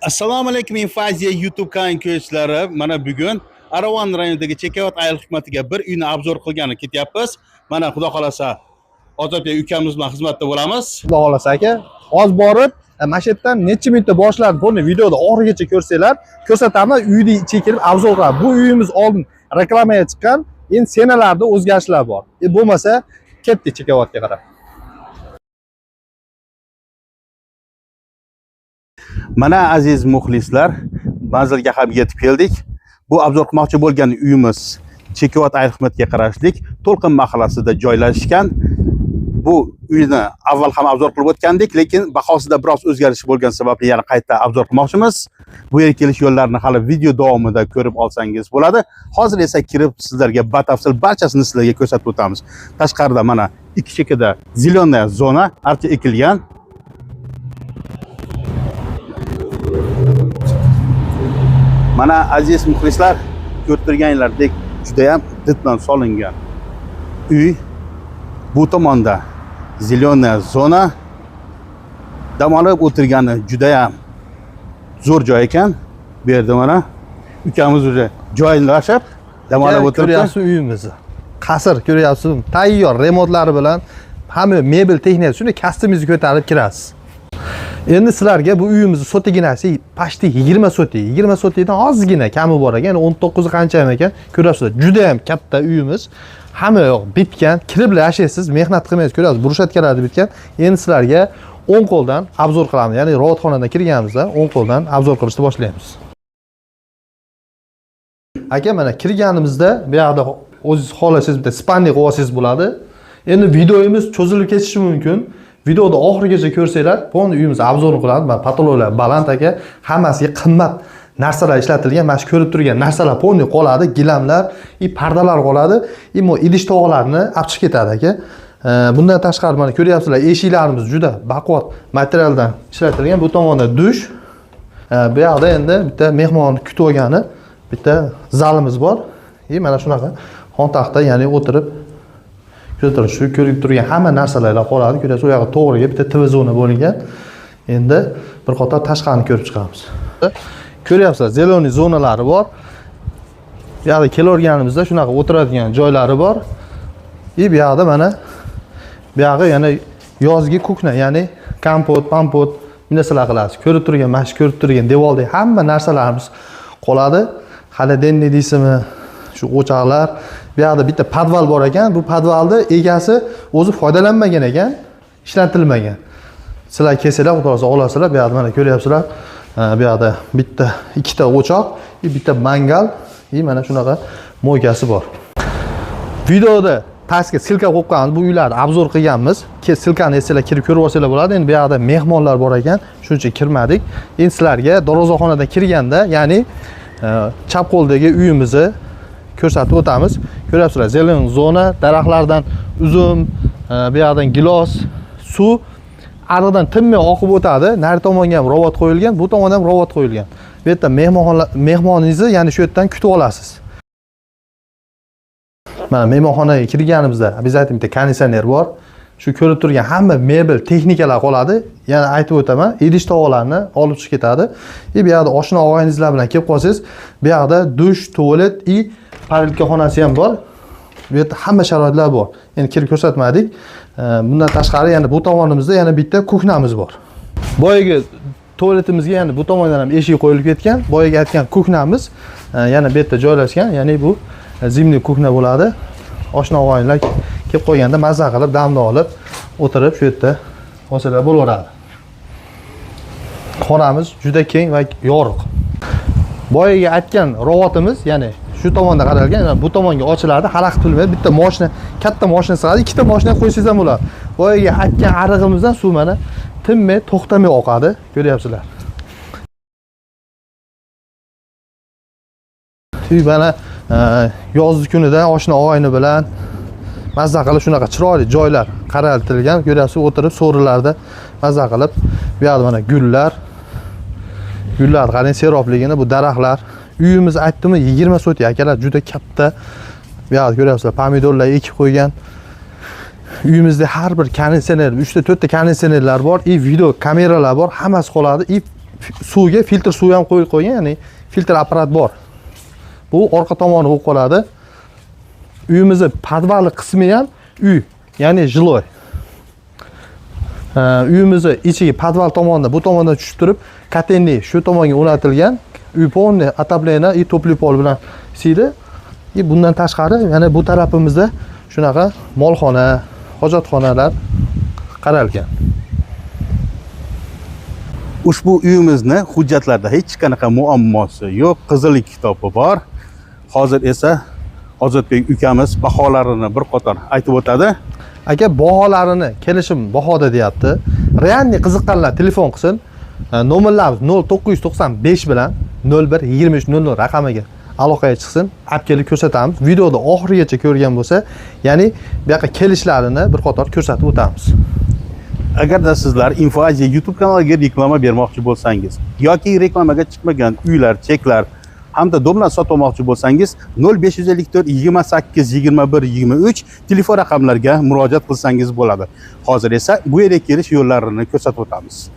Assalomu alaykum Infaziya YouTube kanal ko'ruvchilari. Mana bugun Aravon rayonidagi Chekayot ayol xizmatiga bir uyni obzor qilgani ketyapmiz. Mana xudo xolasa Ozodbek ukamiz bilan xizmatda bo'lamiz. Xudo xolasa aka, hozir borib, mana shu yerdan necha minutda boshlanib, buni videoda oxirigacha ko'rsanglar, ko'rsataman, uyni chekirib obzor qilib. Bu uyimiz oldin reklamaga chiqqan, endi senalarda o'zgarishlar bor. Bo'lmasa, ketdik Chekayotga qarab. Mana aziz muxlislar, manzilga ham yetib keldik. Bu obzor qilmoqchi bo'lgan uyimiz Chekayot ayol xizmatiga qarashlik To'lqin mahallasida joylashgan. Bu uyni avval ham obzor qilib o'tgandik, lekin bahosida biroz o'zgarish bo'lgan sababli yana qayta obzor qilmoqchimiz. Bu yerga kelish yo'llarini hali video davomida ko'rib olsangiz bo'ladi. Hozir esa kirib sizlarga batafsil barchasini sizlarga ko'rsatib o'tamiz. Tashqarida mana ikki chekada zeleная zona archa ekilgan. Mana aziz muxlislar, ko'rib turganlaringlardek juda ham diddan solingan uy. Bu tomonda zeleная zona, dam olib o'tirgani juda ham zo'r joy ekan. Bu yerda mana ukamiz o'zi joylashib dam olib o'tiribdi. Ko'ryapsiz uyimizni. Qasr ko'ryapsiz, tayyor remontlari bilan hamma mebel texnikasi shunday kastingizni ko'tarib kirasiz. Endi sizlarga bu uyimizni sotiginasi pashti 20 soti. 20 sotidan ozgina kami bor ekan. 19 qancha ekan? Ko'rasizlar, juda ham katta uyimiz. Hamma yoq bitgan, kirib yashaysiz, mehnat qilmaysiz, ko'rasiz, brushatkalarni bitgan. Endi sizlarga 10 qo'ldan obzor qilamiz. Ya'ni robotxonadan kirganimizda 10 qo'ldan obzor qilishni boshlaymiz. Aka, mana kirganimizda bu yoqda o'zingiz xohlasangiz bitta spanni qo'yasiz bo'ladi. Endi videomiz cho'zilib ketishi mumkin. Videoda oxirigacha ko'rsanglar, bu uyimiz obzorini qilamiz. Mana patologlar baland aka, hammasiga qimmat narsalar ishlatilgan, mana shu ko'rib turgan narsalar ponni qoladi, gilamlar, pardalar qoladi, idish tog'larni olib chiqib ketadi aka. Bundan tashqari mana ko'ryapsizlar, eshiklarimiz juda baquvvat materialdan ishlatilgan. Bu tomonda dush. Bu yoqda endi bitta mehmonni kutib olgani bitta zalimiz bor. Mana shunaqa xontaxta, ya'ni o'tirib shu ko'rib turgan hamma narsalar qoladi. Ko'rasiz, u yoqqa to'g'riga bitta TV zona bo'lingan. Endi bir qator tashqarini ko'rib chiqamiz. Ko'ryapsizlar, zeleniy zonalari bor. Bu yoqda kelaverganimizda shunaqa o'tiradigan joylari bor. Bu yoqda mana bu yog'i yana yozgi kukna, ya'ni kompot, pampot narsalar qilasiz. Ko'rib turgan, mana shu ko'rib turgan devordagi hamma narsalarimiz qoladi. Xoladenniy deysizmi? Shu o'choqlar, bu yoqda bitta podval bor ekan. Bu podvalni egasi o'zi foydalanmagan ekan, ishlatilmagan. Sizlar kelsanglar, xudo olasizlar. Bu yoqda mana ko'ryapsizlar. Bu yoqda bitta, ikkita o'choq, bitta mangal, mana shunaqa mo'ykasi bor. Videoda pastga silka qo'yib qo'yamiz. Bu uylarni obzor qilganmiz. Silkani esinglar kirib ko'rib olsanglar bo'ladi. Endi bu yoqda mehmonlar bor ekan, shuning uchun kirmadik. Endi sizlarga darvozaxonadan kirganda, ya'ni chap qo'ldagi uyimizni ko'rsatib o'tamiz. Ko'ryapsizlar, zelenin zona, daraxtlardan uzum, bu yoqdan gilos, suv ariqdan tinmay oqib o'tadi. Nari tomonga ham robot qo'yilgan, bu tomonda ham robot qo'yilgan. Bu yerda mehmoningizni, ya'ni shu yerdan kutib olasiz. Mana mehmonxonaga kirganimizda обязательно bitta konditsioner bor. Shu ko'rib turgan hamma mebel, texnikalar qoladi. Yana aytib o'taman, idish tovoqlarni olib chiqib ketadi. Bu yoqda oshna og'aynizlar bilan kelib qolsangiz, bu yoqda dush, tualet, parilka xonasi ham bor. Bu yerda hamma sharoitlar bor. Endi kirib ko'rsatmadik. Bundan tashqari yana bu tomonimizda yana bitta kuknamiz bor. Boyaga tualetimizga yana bu tomondan ham eshik qo'yilib ketgan. Boyaga aytgan kuknamiz yana bu yerda joylashgan. Ya'ni bu zimniy kukna bo'ladi. Oshna og'aynilar kelib qo'yganda mazza qilib, damni olib, o'tirib shu yerda olsalar bo'laveradi. Xonamiz juda keng va yorug'. Boyaga aytgan robotimiz, ya'ni shu tomonda qaralgan, bu tomonga ochiladi, xalaqit qilmaydi. Bitta mashina, katta mashina sig'adi, ikkita mashina qo'ysangiz ham bo'ladi. Boyaga aytgan arig'imizdan suv mana tinmay, to'xtamay oqadi, ko'ryapsizlar. Mana yozgi kunida oshna og'ayni bilan mazza qilib shunaqa chiroyli joylar qaraltirilgan. Ko'ryapsiz, o'tirib so'rilarda mazza qilib. Bu yoqda mana gullar. Gullar qarang, serobligini, bu daraxtlar. Uyimiz aytdimmi 20 soti akalar, juda katta. Bu yoqda ko'ryapsizlar, pomidorlar ekib qo'ygan. Uyimizda har bir konditsioner, 3 ta 4 ta konditsionerlar bor, video kameralar bor, hammasi qoladi. suvga filtr suv ham qo'yib qo'ygan, ya'ni filtr apparat bor. Bu orqa tomoni bo'lib qoladi. Uyimizning podvali qismi ham uy, ya'ni jiloy. Uyimizning ichiga podval tomonda, bu tomondan tushib turib, kotelni shu tomonga o'rnatilgan. Uy полный отопление и topli pol bilan isiydi. Bundan tashqari, yana bu tarafimizda shunaqa molxona, hojatxonalar qaralgan. Ushbu uyimizni hujjatlarda hech qanaqa muammosi yo'q, qizillik kitobi bor. Hozir esa Ozodbek ukamiz baholarini bir qator aytib o'tadi. Aka, baholarini kelishim bahoda deyapti. Realni qiziqqanlar telefon qilsin. Nomerlarimiz 0995 bilan 012300 raqamiga aloqaga chiqsin. Olib kelib ko'rsatamiz. Videoda oxirigacha ko'rgan bo'lsa, ya'ni bu yoqqa kelishlarini bir qator ko'rsatib o'tamiz. Agarda sizlar Info-Aziya YouTube kanaliga reklama bermoqchi bo'lsangiz yoki reklamaga chiqmagan uylar, cheklar hamda domlar sotmoqchi bo'lsangiz 0554 28 21 23 telefon raqamlariga murojaat qilsangiz bo'ladi. Hozir esa bu yerga kelish yo'llarini ko'rsatib o'tamiz.